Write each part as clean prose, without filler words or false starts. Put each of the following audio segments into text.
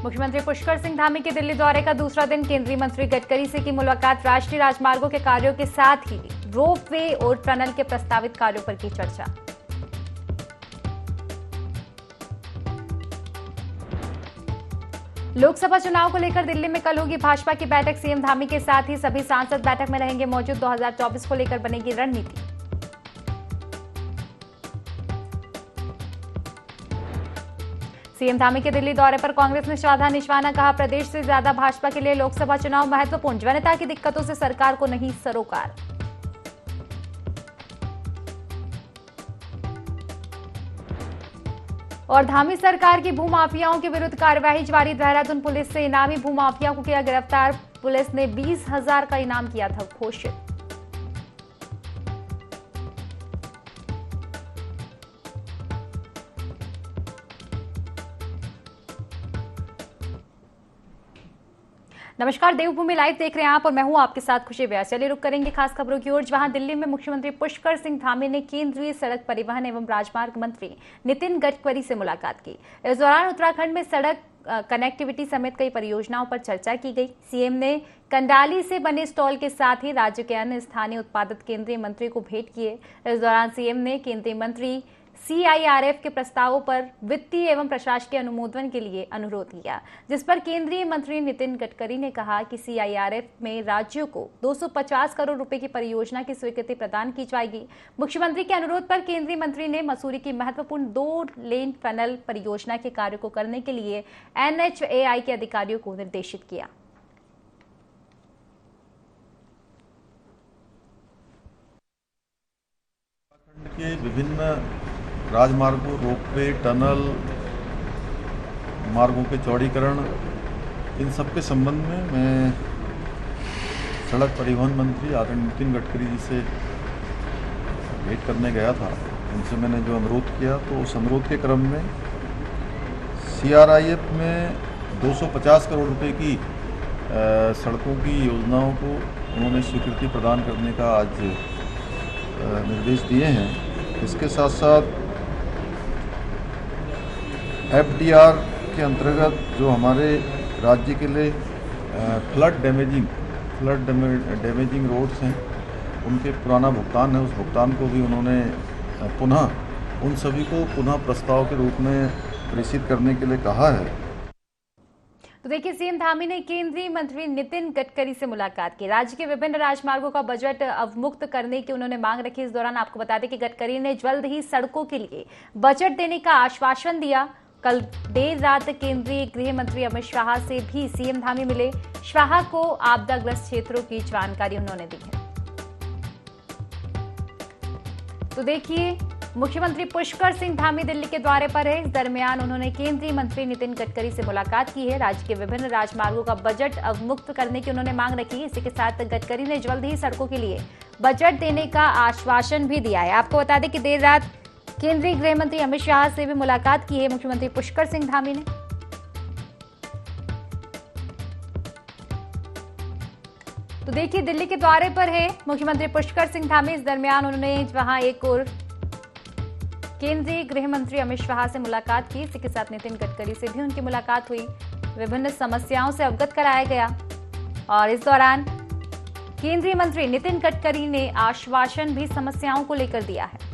मुख्यमंत्री पुष्कर सिंह धामी के दिल्ली दौरे का दूसरा दिन। केंद्रीय मंत्री गडकरी से की मुलाकात। राष्ट्रीय राजमार्गों के कार्यों के साथ ही रोपवे और टनल के प्रस्तावित कार्यों पर की चर्चा। लोकसभा चुनाव को लेकर दिल्ली में कल होगी भाजपा की बैठक। सीएम धामी के साथ ही सभी सांसद बैठक में रहेंगे मौजूद। 2024 को लेकर बनेगी रणनीति। सीएम धामी के दिल्ली दौरे पर कांग्रेस ने साधा निशाना। कहा, प्रदेश से ज्यादा भाजपा के लिए लोकसभा चुनाव महत्वपूर्ण। जनता की दिक्कतों से सरकार को नहीं सरोकार। और धामी सरकार की भूमाफियाओं के विरुद्ध कार्यवाही जारी। देहरादून पुलिस से इनामी भूमाफिया को किया गिरफ्तार। पुलिस ने 20,000 का इनाम किया था घोषित। नमस्कार, देवभूमि लाइव देख रहे हैं आप और मैं हूं आपके साथ खुशी व्यास। चलिए रुक करेंगे खास खबरों की ओर, जहां दिल्ली में मुख्यमंत्री पुष्कर सिंह धामी ने केंद्रीय सड़क परिवहन एवं राजमार्ग मंत्री नितिन गडकरी से मुलाकात की। इस दौरान उत्तराखंड में सड़क कनेक्टिविटी समेत कई परियोजनाओं पर चर्चा की गई। सीएम ने कंडाली से बने स्टॉल के साथ ही राज्य के अन्य स्थानीय उत्पादित केंद्रीय मंत्री को भेंट किए। इस दौरान सीएम ने केंद्रीय मंत्री सीआईआरएफ के प्रस्तावों पर वित्तीय एवं प्रशासकीय अनुमोदन के लिए अनुरोध किया, जिस पर केंद्रीय मंत्री नितिन गडकरी ने कहा कि सीआईआरएफ में राज्यों को 250 करोड़ रुपए की परियोजना की स्वीकृति प्रदान की जाएगी। मुख्यमंत्री के अनुरोध पर केंद्रीय मंत्री ने मसूरी की महत्वपूर्ण 2 लेन टनल परियोजना के कार्य को करने के लिए एनएचएआई के अधिकारियों को निर्देशित किया। के विभिन्न राजमार्गों, रोपवे, टनल, मार्गों के चौड़ीकरण, इन सब के संबंध में मैं सड़क परिवहन मंत्री आदरणीय नितिन गडकरी जी से भेंट करने गया था। उनसे मैंने जो अनुरोध किया, तो उस अनुरोध के क्रम में सीआरआईएफ में 250 करोड़ रुपए की सड़कों की योजनाओं को उन्होंने स्वीकृति प्रदान करने का आज निर्देश दिए हैं। इसके साथ साथ एफडीआर के अंतर्गत जो हमारे राज्य के लिए फ्लड डैमेजिंग रोड्स हैं, उनके पुराना भुगतान है, उस भुगतान को भी उन्होंने पुनः उन सभी को पुनः प्रस्ताव के रूप में प्रेषित करने के लिए कहा है। तो देखिए, सीएम धामी ने केंद्रीय मंत्री नितिन गडकरी से मुलाकात की। राज्य के विभिन्न राजमार्गों का बजट अवमुक्त करने की उन्होंने मांग रखी। इस दौरान आपको बता दें कि गडकरी ने जल्द ही सड़कों के लिए बजट देने का आश्वासन दिया। कल देर रात केंद्रीय गृह मंत्री अमित शाह से भी सीएम धामी मिले। शाह को आपदाग्रस्त क्षेत्रों की जानकारी उन्होंने दी है। तो देखिए, मुख्यमंत्री पुष्कर सिंह धामी दिल्ली के दौरे पर है। इस दरमियान उन्होंने केंद्रीय मंत्री नितिन गडकरी से मुलाकात की है। राज्य के विभिन्न राजमार्गों का बजट अवमुक्त करने की उन्होंने मांग रखी है। इसी के साथ गडकरी ने जल्द ही सड़कों के लिए बजट देने का आश्वासन भी दिया है। आपको बता दें कि देर रात केंद्रीय गृह मंत्री अमित शाह से भी मुलाकात की है मुख्यमंत्री पुष्कर सिंह धामी ने। तो देखिए, दिल्ली के दौरे पर है मुख्यमंत्री पुष्कर सिंह धामी। इस दरमियान उन्होंने वहां एक और केंद्रीय गृह मंत्री अमित शाह से मुलाकात की। इसी के साथ नितिन गडकरी से भी उनकी मुलाकात हुई। विभिन्न समस्याओं से अवगत कराया गया और इस दौरान केंद्रीय मंत्री नितिन गडकरी ने आश्वासन भी समस्याओं को लेकर दिया है।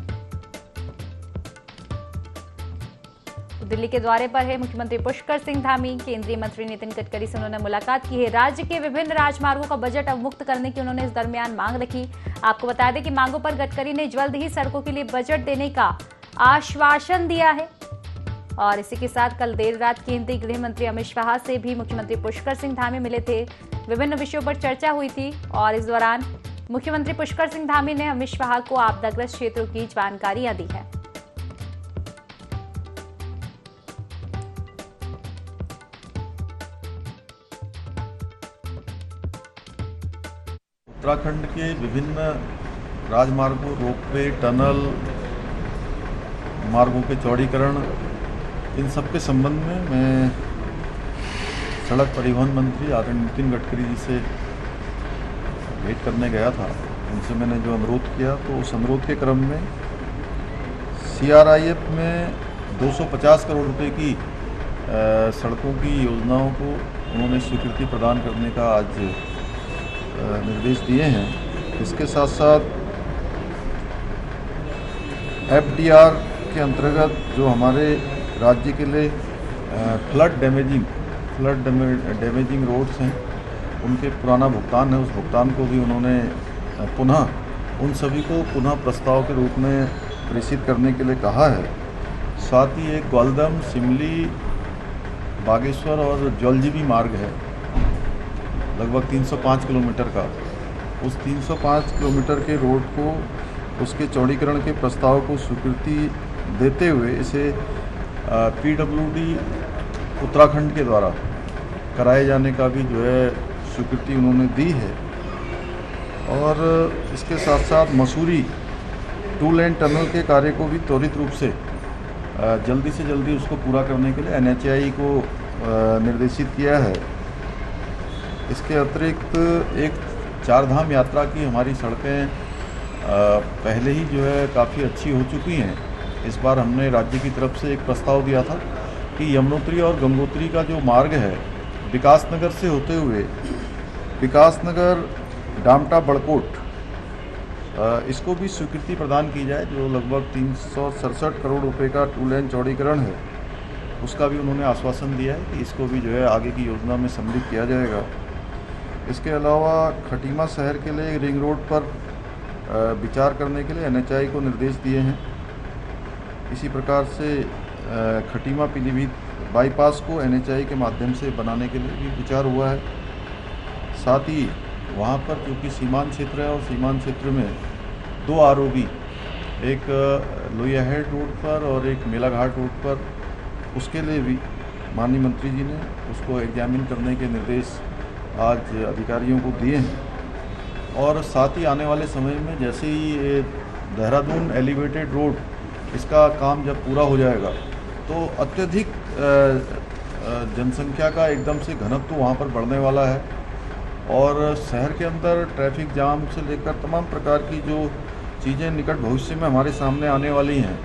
तो दिल्ली के दौरे पर है मुख्यमंत्री पुष्कर सिंह धामी। केंद्रीय मंत्री नितिन गडकरी से उन्होंने मुलाकात की है। राज्य के विभिन्न राजमार्गों का बजट अवमुक्त करने की उन्होंने इस दरमियान मांग रखी। आपको बता दें कि मांगों पर गडकरी ने जल्द ही सड़कों के लिए बजट देने का आश्वासन दिया है। और इसी के साथ कल देर रात केंद्रीय गृह मंत्री अमित शाह से भी मुख्यमंत्री पुष्कर सिंह धामी मिले थे। विभिन्न विषयों पर चर्चा हुई थी और इस दौरान मुख्यमंत्री पुष्कर सिंह धामी ने अमित शाह को आपदाग्रस्त क्षेत्रों की जानकारियां दी है। उत्तराखंड के विभिन्न राजमार्गों, रोपवे, टनल, मार्गों के चौड़ीकरण, इन सब के संबंध में मैं सड़क परिवहन मंत्री आदरणीय नितिन गडकरी जी से भेंट करने गया था। उनसे मैंने जो अनुरोध किया, तो उस अनुरोध के क्रम में सीआरआईएफ में 250 करोड़ रुपए की सड़कों की योजनाओं को उन्होंने स्वीकृति प्रदान करने का आज निर्देश दिए हैं। इसके साथ साथ FDR के अंतर्गत जो हमारे राज्य के लिए फ्लड डैमेजिंग रोड्स हैं, उनके पुराना भुगतान है, उस भुगतान को भी उन्होंने पुनः उन सभी को पुनः प्रस्ताव के रूप में प्रेषित करने के लिए कहा है। साथ ही एक ग्वालदम, सिमली, बागेश्वर और जौलजीबी मार्ग है लगभग 305 किलोमीटर का। उस 305 किलोमीटर के रोड को, उसके चौड़ीकरण के प्रस्ताव को स्वीकृति देते हुए इसे PWD उत्तराखंड के द्वारा कराए जाने का भी जो है स्वीकृति उन्होंने दी है। और इसके साथ साथ मसूरी 2 लेन टनल के कार्य को भी त्वरित रूप से जल्दी से जल्दी उसको पूरा करने के लिए NHAI को निर्देशित किया है। इसके अतिरिक्त एक 4 धाम यात्रा की हमारी सड़कें पहले ही जो है काफ़ी अच्छी हो चुकी हैं। इस बार हमने राज्य की तरफ से एक प्रस्ताव दिया था कि यमुनोत्री और गंगोत्री का जो मार्ग है विकासनगर से होते हुए विकासनगर डामटा बड़कोट, इसको भी स्वीकृति प्रदान की जाए। जो लगभग 367 करोड़ रुपए का 2 लेन चौड़ीकरण है, उसका भी उन्होंने आश्वासन दिया है कि इसको भी जो है आगे की योजना में सम्मिलित किया जाएगा। इसके अलावा खटीमा शहर के लिए रिंग रोड पर विचार करने के लिए NHAI को निर्देश दिए हैं। इसी प्रकार से खटीमा पीलीभीत बाईपास को NHAI के माध्यम से बनाने के लिए भी विचार हुआ है। साथ ही वहाँ पर क्योंकि सीमांत क्षेत्र है और सीमांत क्षेत्र में 2 ROB, एक लोहियाहेड रोड पर और एक मेलाघाट रोड पर, उसके लिए भी माननीय मंत्री जी ने उसको एग्जामिन करने के निर्देश आज अधिकारियों को दिए हैं। और साथ ही आने वाले समय में जैसे ही ये देहरादून एलिवेटेड रोड, इसका काम जब पूरा हो जाएगा तो अत्यधिक जनसंख्या का एकदम से घनत्व वहाँ पर बढ़ने वाला है और शहर के अंदर ट्रैफिक जाम से लेकर तमाम प्रकार की जो चीज़ें निकट भविष्य में हमारे सामने आने वाली हैं,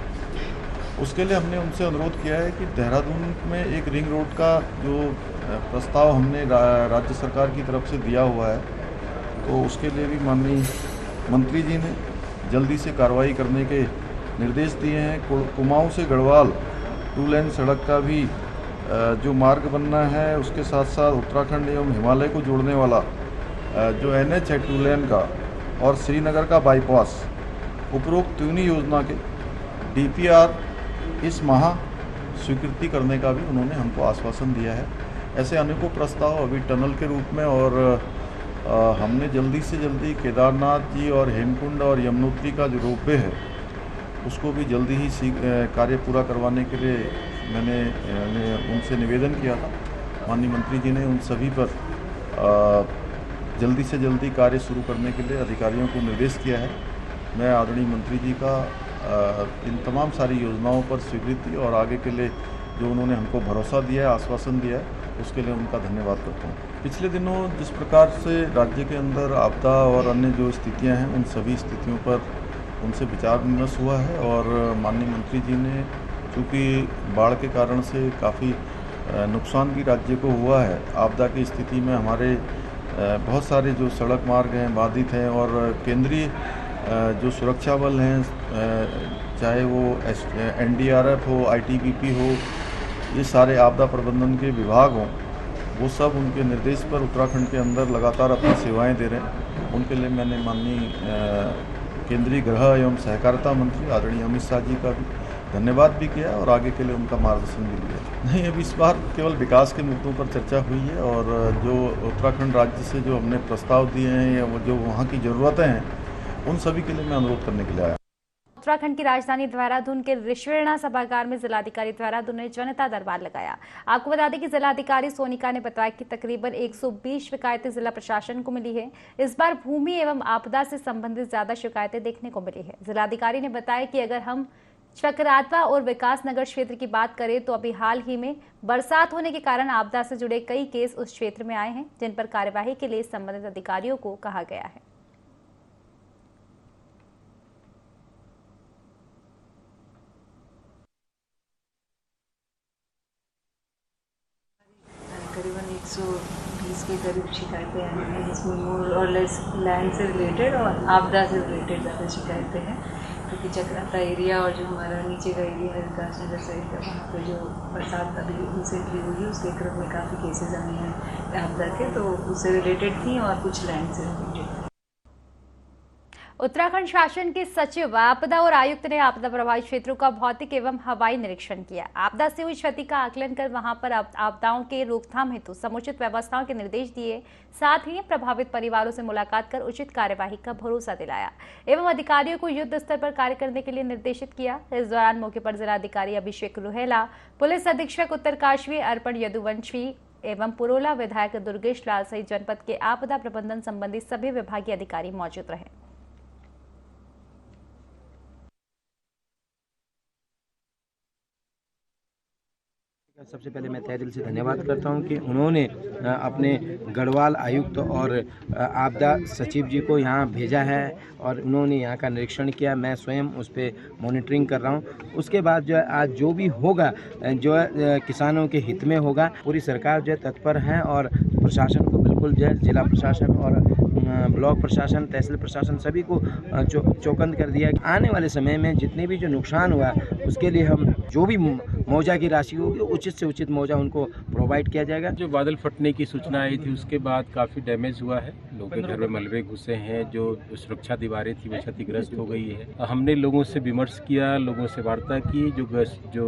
उसके लिए हमने उनसे अनुरोध किया है कि देहरादून में एक रिंग रोड का जो प्रस्ताव हमने राज्य सरकार की तरफ से दिया हुआ है, तो उसके लिए भी माननीय मंत्री जी ने जल्दी से कार्रवाई करने के निर्देश दिए हैं। कुमाऊं से गढ़वाल 2 लेन सड़क का भी जो मार्ग बनना है, उसके साथ साथ उत्तराखंड एवं हिमालय को जोड़ने वाला जो NH है 2 लेन का, और श्रीनगर का बाईपास, उपरोक्त तीनों योजना के DPR इस माह स्वीकृति करने का भी उन्होंने हमको आश्वासन दिया है। ऐसे अनेकों प्रस्ताव अभी टनल के रूप में, और हमने जल्दी से जल्दी केदारनाथ जी और हेमकुंड और यमुनोत्री का जो रोपवे है उसको भी जल्दी ही कार्य पूरा करवाने के लिए मैंने उनसे निवेदन किया था। माननीय मंत्री जी ने उन सभी पर जल्दी से जल्दी कार्य शुरू करने के लिए अधिकारियों को निर्देश किया है। मैं आदरणीय मंत्री जी का इन तमाम सारी योजनाओं पर स्वीकृति और आगे के लिए जो उन्होंने हमको भरोसा दिया है, आश्वासन दिया है, उसके लिए उनका धन्यवाद करता हूँ। पिछले दिनों जिस प्रकार से राज्य के अंदर आपदा और अन्य जो स्थितियाँ हैं, उन सभी स्थितियों पर उनसे विचार विमर्श हुआ है और माननीय मंत्री जी ने, चूँकि बाढ़ के कारण से काफ़ी नुकसान भी राज्य को हुआ है, आपदा की स्थिति में हमारे बहुत सारे जो सड़क मार्ग हैं बाधित हैं, और केंद्रीय जो सुरक्षा बल हैं, चाहे वो NDRF हो, ITBP हो, ये सारे आपदा प्रबंधन के विभाग हों, वो सब उनके निर्देश पर उत्तराखंड के अंदर लगातार अपनी सेवाएं दे रहे हैं। उनके लिए मैंने माननीय केंद्रीय गृह एवं सहकारिता मंत्री आदरणीय अमित शाह जी का भी धन्यवाद भी किया और आगे के लिए उनका मार्गदर्शन भी लिया। नहीं, अभी इस बार केवल विकास के मुद्दों पर चर्चा हुई है, और जो उत्तराखंड राज्य से जो हमने प्रस्ताव दिए हैं या जो वहाँ की ज़रूरतें हैं, उन सभी के लिए मैं अनुरोध करने के लिए आया। उत्तराखंड की राजधानी देहरादून के ऋषिवर्ण सभागार में जिलाधिकारी देहरादून ने जनता दरबार लगाया। आपको बता दें कि जिलाधिकारी सोनिका ने बताया कि तकरीबन 120 शिकायतें जिला प्रशासन को मिली है। इस बार भूमि एवं आपदा से संबंधित ज्यादा शिकायतें देखने को मिली है। जिलाधिकारी ने बताया कि अगर हम चकराता और विकास नगर क्षेत्र की बात करें तो अभी हाल ही में बरसात होने के कारण आपदा से जुड़े कई केस उस क्षेत्र में आए हैं, जिन पर कार्यवाही के लिए संबंधित अधिकारियों को कहा गया है। 120 के करीब शिकायतें आई हैं, जिसमें मोर और लेस लैंड से रिलेटेड और आपदा से रिलेटेड ज़्यादा शिकायतें हैं, क्योंकि चक्राता एरिया और जो हमारा नीचे का एरिया है विकास नगर साइड का, वहाँ पर जो बरसात अभी रिसेंटली हुई है उसके क्रम में काफ़ी केसेस आए हैं आपदा के, तो उससे रिलेटेड थी और कुछ लैंड से रिलेटेड। उत्तराखंड शासन के सचिव आपदा और आयुक्त ने आपदा प्रभावित क्षेत्रों का भौतिक एवं हवाई निरीक्षण किया। आपदा से हुई क्षति का आकलन कर वहां पर आपदाओं के रोकथाम हेतु समुचित व्यवस्थाओं के निर्देश दिए। साथ ही प्रभावित परिवारों से मुलाकात कर उचित कार्यवाही का भरोसा दिलाया एवं अधिकारियों को युद्ध स्तर पर कार्य करने के लिए निर्देशित किया। इस दौरान मौके पर जिलाधिकारी अभिषेक रुहेला, पुलिस अधीक्षक उत्तरकाशी अर्पण यदुवंशी एवं पुरोला विधायक दुर्गेश लाल सहित जनपद के आपदा प्रबंधन संबंधी सभी विभागीय अधिकारी मौजूद रहे। सबसे पहले मैं तहे दिल से धन्यवाद करता हूं कि उन्होंने अपने गढ़वाल आयुक्त और आपदा सचिव जी को यहां भेजा है और उन्होंने यहां का निरीक्षण किया। मैं स्वयं उस पर मॉनिटरिंग कर रहा हूं। उसके बाद जो है आज जो भी होगा जो है किसानों के हित में होगा। पूरी सरकार जो है तत्पर है और प्रशासन को बिल्कुल जो है जिला प्रशासन और ब्लॉक प्रशासन, तहसील प्रशासन सभी को चौकन्द कर दिया। आने वाले समय में जितने भी जो नुकसान हुआ उसके लिए हम जो भी मुआवजा की राशि होगी उचित से उचित मुआवजा उनको प्रोवाइड किया जाएगा। जो बादल फटने की सूचना आई थी उसके बाद काफ़ी डैमेज हुआ है, लोगों के घर में मलबे घुसे हैं, जो सुरक्षा दीवारें थी वो क्षतिग्रस्त हो गई है। हमने लोगों से विमर्श किया, लोगों से वार्ता की, जो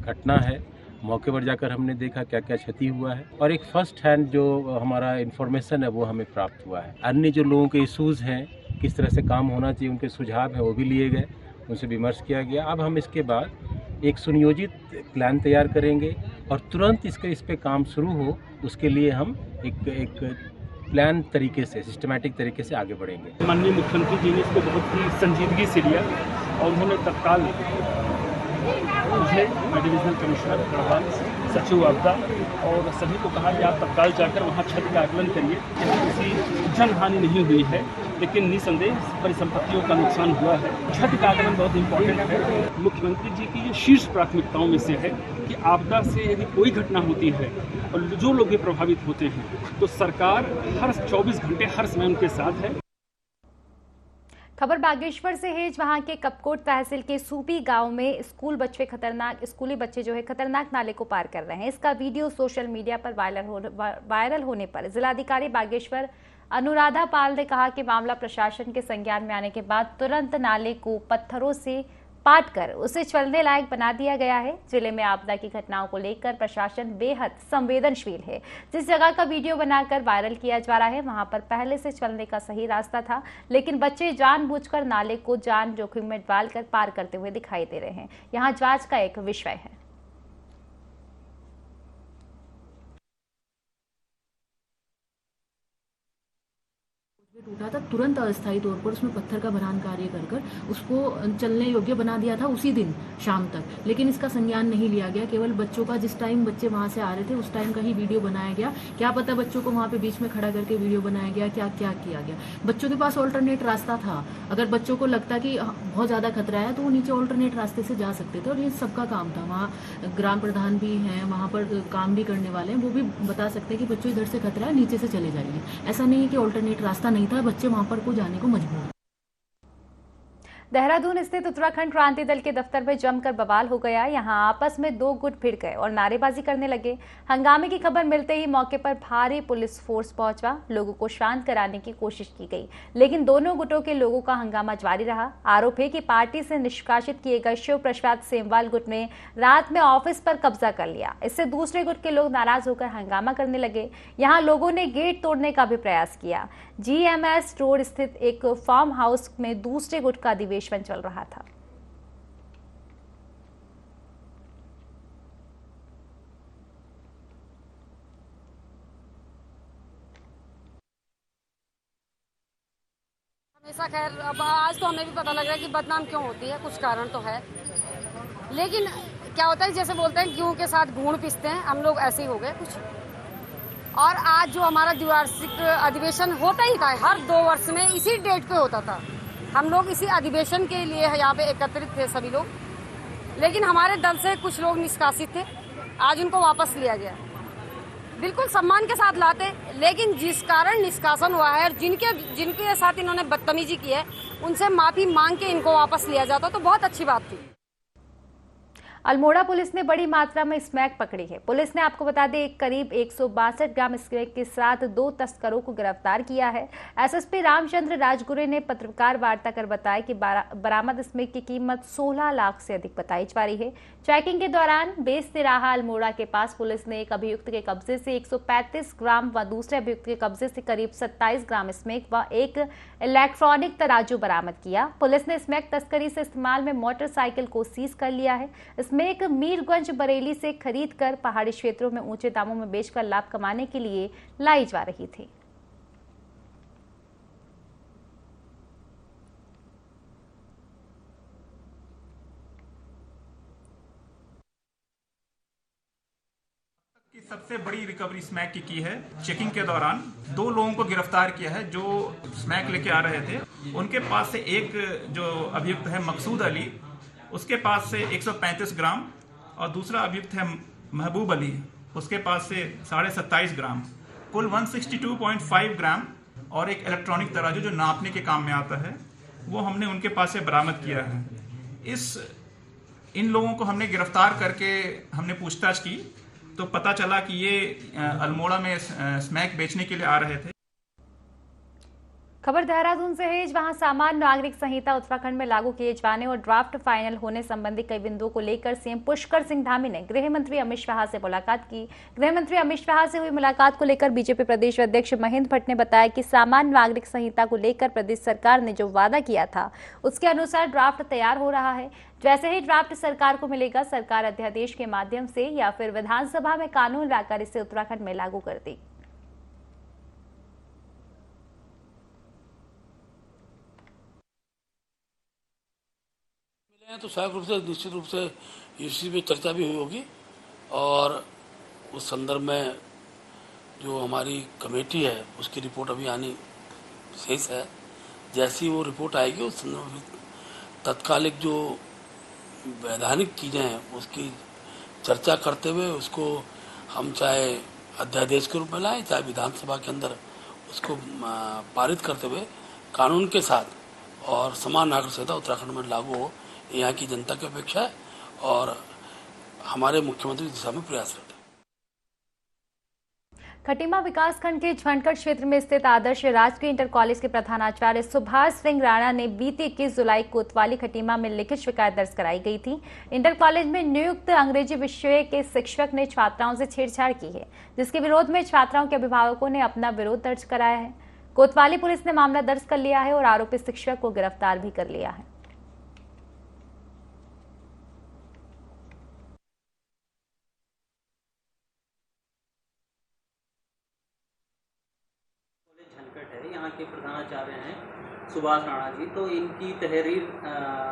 घटना है मौके पर जाकर हमने देखा क्या क्या क्षति हुआ है और एक फर्स्ट हैंड जो हमारा इन्फॉर्मेशन है वो हमें प्राप्त हुआ है। अन्य जो लोगों के इशूज़ हैं, किस तरह से काम होना चाहिए, उनके सुझाव हैं वो भी लिए गए, उनसे विमर्श किया गया। अब हम इसके बाद एक सुनियोजित प्लान तैयार करेंगे और तुरंत इस पे काम शुरू हो, उसके लिए हम एक प्लान तरीके से, सिस्टमैटिक तरीके से आगे बढ़ेंगे। माननीय मुख्यमंत्री जी ने इसको बहुत ही संजीदगी से लिया और उन्होंने तत्काल मुझे डिविजनल कमिश्नर गढ़वाल, सचिव आपदा और सभी को कहा कि आप तत्काल जाकर वहाँ क्षति का आकलन करिए। यहाँ किसी जन हानि नहीं हुई है, लेकिन निसंदेह परिसंपत्तियों का नुकसान हुआ है। क्षति का आकलन बहुत इम्पोर्टेंट है। मुख्यमंत्री जी की ये शीर्ष प्राथमिकताओं में से है कि आपदा से यदि कोई घटना होती है और जो लोग भी प्रभावित होते हैं तो सरकार हर 24 घंटे हर समय उनके साथ है। खबर बागेश्वर से है। वहां के कपकोट तहसील के सूपी गांव में स्कूली बच्चे जो है खतरनाक नाले को पार कर रहे हैं। इसका वीडियो सोशल मीडिया पर वायरल होने पर जिलाधिकारी बागेश्वर अनुराधा पाल ने कहा कि मामला प्रशासन के संज्ञान में आने के बाद तुरंत नाले को पत्थरों से पाट कर उसे चलने लायक बना दिया गया है। जिले में आपदा की घटनाओं को लेकर प्रशासन बेहद संवेदनशील है। जिस जगह का वीडियो बनाकर वायरल किया जा रहा है वहां पर पहले से चलने का सही रास्ता था, लेकिन बच्चे जानबूझकर नाले को जान जोखिम में डालकर पार करते हुए दिखाई दे रहे हैं। यहाँ जांच का एक विषय है। टूटा था, तुरंत अस्थायी तौर पर उसमें पत्थर का भरान कार्य कर उसको चलने योग्य बना दिया था उसी दिन शाम तक, लेकिन इसका संज्ञान नहीं लिया गया। केवल बच्चों का, जिस टाइम बच्चे वहां से आ रहे थे उस टाइम का ही वीडियो बनाया गया। क्या पता बच्चों को वहां पे बीच में खड़ा करके वीडियो बनाया गया, क्या क्या किया गया। बच्चों के पास ऑल्टरनेट रास्ता था। अगर बच्चों को लगता कि बहुत ज्यादा खतरा है तो वो नीचे ऑल्टरनेट रास्ते से जा सकते थे और ये सबका काम था। वहाँ ग्राम प्रधान भी हैं, वहां पर काम भी करने वाले हैं, वो भी बता सकते हैं कि बच्चों इधर से खतरा है, नीचे से चले जाइए। ऐसा नहीं है कि ऑल्टरनेट रास्ता नहीं था, बच्चे वहां पर को जाने को मजबूर। देहरादून स्थित उत्तराखंड क्रांति दल के दफ्तर में जमकर बवाल हो गया। यहां आपस में दो गुट भिड़ गए और नारेबाजी करने लगे। हंगामे की खबर मिलते ही मौके पर भारी पुलिस फोर्स पहुंचा। लोगों को शांत कराने की कोशिश की गई, लेकिन दोनों गुटों के लोगों का हंगामा जारी रहा। आरोप है कि पार्टी से निष्कासित किए गए शिव प्रसाद सेमवाल गुट ने रात में ऑफिस पर कब्जा कर लिया। इससे दूसरे गुट के लोग नाराज होकर हंगामा करने लगे। यहाँ लोगों ने गेट तोड़ने का भी प्रयास किया। GMS रोड स्थित एक फार्म हाउस में दूसरे गुट का अधिवेशन चल रहा था। हमेशा खैर, अब आज तो हमें भी पता लग रहा है कि बदनाम क्यों होती है, कुछ कारण तो है। लेकिन क्या होता है, जैसे बोलते हैं गेहूं के साथ घूण पिसते हैं, हम लोग ऐसे ही हो गए कुछ। और आज जो हमारा द्विवार्षिक अधिवेशन होता ही था, हर 2 वर्ष में इसी डेट पे होता था। हम लोग इसी अधिवेशन के लिए यहाँ पे एकत्रित थे सभी लोग, लेकिन हमारे दल से कुछ लोग निष्कासित थे। आज उनको वापस लिया गया। बिल्कुल सम्मान के साथ लाते, लेकिन जिस कारण निष्कासन हुआ है और जिनके साथ इन्होंने बदतमीजी की है उनसे माफी मांग के इनको वापस लिया जाता तो बहुत अच्छी बात थी। अल्मोड़ा पुलिस ने बड़ी मात्रा में स्मैक पकड़ी है। पुलिस ने आपको बता दें करीब 162 ग्राम स्मैक के साथ 2 तस्करों को गिरफ्तार किया है। एसएसपी रामचंद्र राजगुरे ने पत्रकार वार्ता कर बताया कि बरामद स्मैक की कीमत 16 लाख से अधिक बताई जा रही है। चेकिंग के दौरान बेस तिराहा अल्मोड़ा के पास पुलिस ने एक अभियुक्त के कब्जे से 135 ग्राम व दूसरे अभियुक्त के कब्जे से करीब 27 ग्राम स्मैक व एक इलेक्ट्रॉनिक तराजू बरामद किया। पुलिस ने स्मैक तस्करी से इस्तेमाल में मोटरसाइकिल को सीज कर लिया है। स्मैक मीरगंज बरेली से खरीद कर पहाड़ी क्षेत्रों में ऊंचे दामों में बेचकर लाभ कमाने के लिए लाई जा रही थी। सबसे बड़ी रिकवरी स्मैक की है। चेकिंग के दौरान 2 लोगों को गिरफ्तार किया है जो स्मैक लेके आ रहे थे। उनके पास से एक जो अभियुक्त है मकसूद अली, उसके पास से 135 ग्राम और दूसरा अभियुक्त है महबूब अली, उसके पास से 27.5 ग्राम, कुल 162.5 ग्राम और एक इलेक्ट्रॉनिक तराजू जो नापने के काम में आता है वो हमने उनके पास से बरामद किया है। इन लोगों को हमने गिरफ्तार करके हमने पूछताछ की तो पता चला कि ये अल्मोड़ा में स्मैक बेचने के लिए आ रहे थे। खबर देहरादून से है, जहां सामान्य नागरिक संहिता उत्तराखंड में लागू किए जाने और ड्राफ्ट फाइनल होने संबंधी कई बिंदुओं को लेकर सीएम पुष्कर सिंह धामी ने गृह मंत्री अमित शाह से मुलाकात की। गृह मंत्री अमित शाह से हुई मुलाकात को लेकर बीजेपी प्रदेश अध्यक्ष महेंद्र भट्ट ने बताया कि सामान्य नागरिक संहिता को लेकर प्रदेश सरकार ने जो वादा किया था उसके अनुसार ड्राफ्ट तैयार हो रहा है। जैसे ही ड्राफ्ट सरकार को मिलेगा, सरकार अध्यादेश के माध्यम से या फिर विधानसभा में कानून लाकर इसे उत्तराखंड में लागू कर दी। तो स्वाभाविक रूप से निश्चित रूप से इसी पे चर्चा भी हुई होगी और उस संदर्भ में जो हमारी कमेटी है उसकी रिपोर्ट अभी आनी शेष है। जैसी वो रिपोर्ट आएगी उस संदर्भ में तत्कालिक जो वैधानिक चीज़ें हैं उसकी चर्चा करते हुए उसको हम चाहे अध्यादेश के रूप में लाएं चाहे विधानसभा के अंदर उसको पारित करते हुए कानून के साथ और समान नागरिक संहिता उत्तराखंड में लागू हो, यहाँ की जनता की अपेक्षा है और हमारे मुख्यमंत्री दिशा में प्रयासरत है। खटीमा विकासखंड के झंडगढ़ क्षेत्र में स्थित आदर्श राजकीय इंटर कॉलेज के प्रधानाचार्य सुभाष सिंह राणा ने बीती 21 जुलाई कोतवाली खटीमा में लिखित शिकायत दर्ज कराई गई थी। इंटर कॉलेज में नियुक्त अंग्रेजी विषय के शिक्षक ने छात्राओं से छेड़छाड़ की है, जिसके विरोध में छात्राओं के अभिभावकों ने अपना विरोध दर्ज कराया है। कोतवाली पुलिस ने मामला दर्ज कर लिया है और आरोपी शिक्षक को गिरफ्तार भी कर लिया है। यहाँ के प्रधानाचार्य हैं सुभाष राणा जी, तो इनकी तहरीर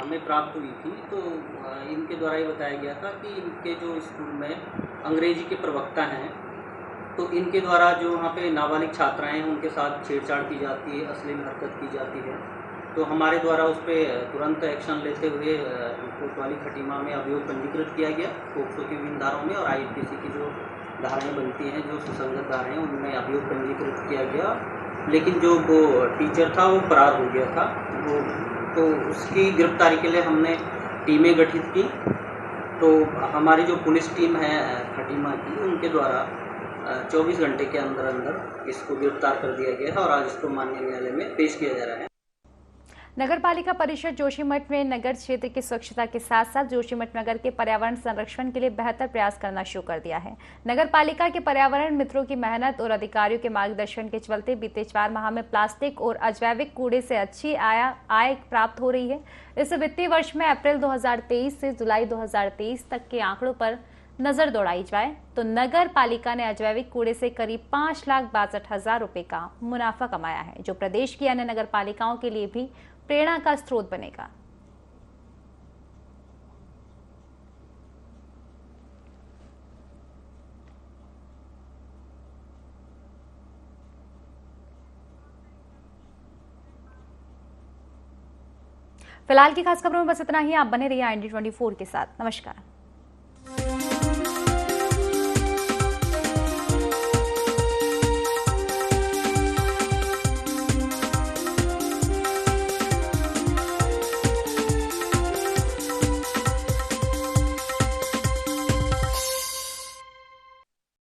हमें प्राप्त हुई थी। तो इनके द्वारा ये बताया गया था कि इनके जो स्कूल में अंग्रेजी के प्रवक्ता हैं तो इनके द्वारा जो वहाँ पे नाबालिग छात्राएं हैं उनके साथ छेड़छाड़ की जाती है, अश्लील हरकत की जाती है। तो हमारे द्वारा उस पर तुरंत एक्शन लेते हुए कोतवाली खटीमा में अभियोग पंजीकृत किया गया पोक्सो की विभिन्न धाराओं में और IPC की जो धाराएँ बनती हैं जो सुसंगत धाराएँ उनमें अभियोग पंजीकृत किया गया। लेकिन जो वो टीचर था वो फरार हो गया था तो उसकी गिरफ्तारी के लिए हमने टीमें गठित की। तो हमारी जो पुलिस टीम है खटीमा की उनके द्वारा 24 घंटे के अंदर अंदर इसको गिरफ्तार कर दिया गया है और आज इसको माननीय न्यायालय में पेश किया जा रहा है। नगर पालिका परिषद जोशीमठ में नगर क्षेत्र की स्वच्छता के साथ साथ जोशीमठ नगर के पर्यावरण संरक्षण के लिए बेहतर प्रयास करना शुरू कर दिया है। नगर पालिका के पर्यावरण मित्रों की मेहनत और अधिकारियों के मार्गदर्शन के चलते बीते 4 माह में प्लास्टिक और अजैविक कूड़े से अच्छी आय प्राप्त हो रही है। इस वित्तीय वर्ष में अप्रैल 2023 से जुलाई 2023 तक के आंकड़ों पर नजर दौड़ाई जाए तो नगर पालिका ने अजैविक कूड़े से करीब 5,62,000 रुपए का मुनाफा कमाया है, जो प्रदेश की अन्य नगर पालिकाओं के लिए भी प्रेरणा का स्रोत बनेगा। फिलहाल की खास खबरों में बस इतना ही। आप बने रहिए IND24 के साथ। नमस्कार।